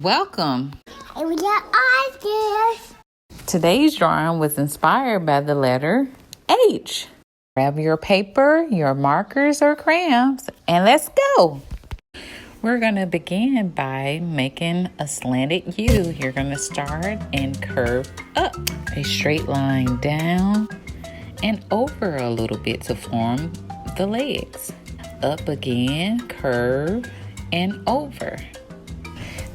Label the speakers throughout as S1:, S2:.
S1: Welcome.
S2: And we got Oscars.
S1: Today's drawing was inspired by the letter H. Grab your paper, your markers or crayons, and let's go. We're going to begin by making a slanted U. You're going to start and curve up. A straight line down and over a little bit to form the legs. Up again, curve and over.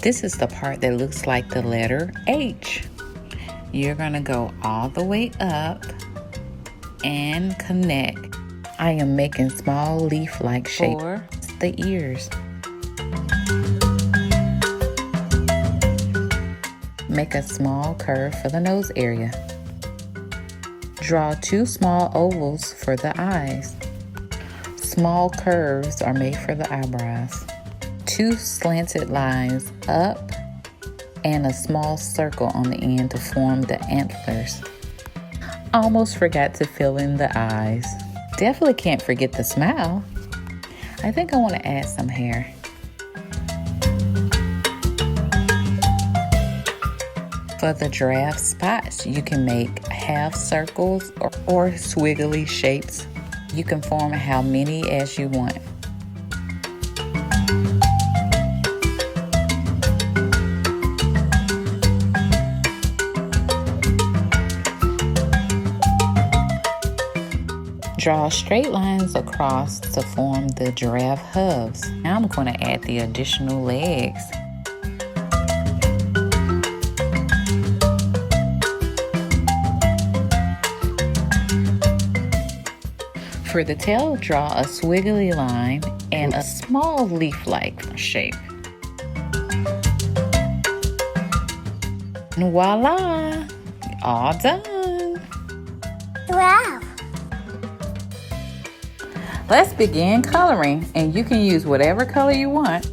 S1: This is the part that looks like the letter H. You're going to go all the way up and connect. I am making small leaf-like shapes for the ears. Make a small curve for the nose area. Draw 2 small ovals for the eyes. Small curves are made for the eyebrows. 2 slanted lines up and a small circle on the end to form the antlers. Almost forgot to fill in the eyes. Definitely can't forget the smile. I think I want to add some hair. For the giraffe spots, you can make half circles or squiggly shapes. You can form how many as you want. Draw straight lines across to form the giraffe hooves. Now I'm going to add the additional legs. For the tail, draw a squiggly line and a small leaf-like shape. And voila! All done!
S2: Wow.
S1: Let's begin coloring, and you can use whatever color you want.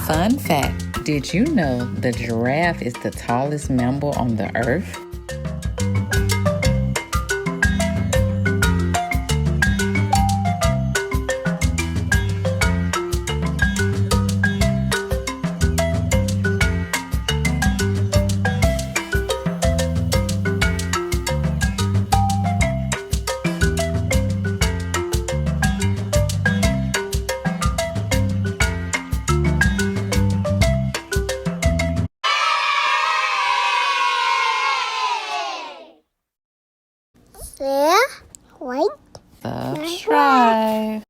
S1: Fun fact, did you know the giraffe is the tallest mammal on the earth?
S2: There, right?
S1: Subscribe.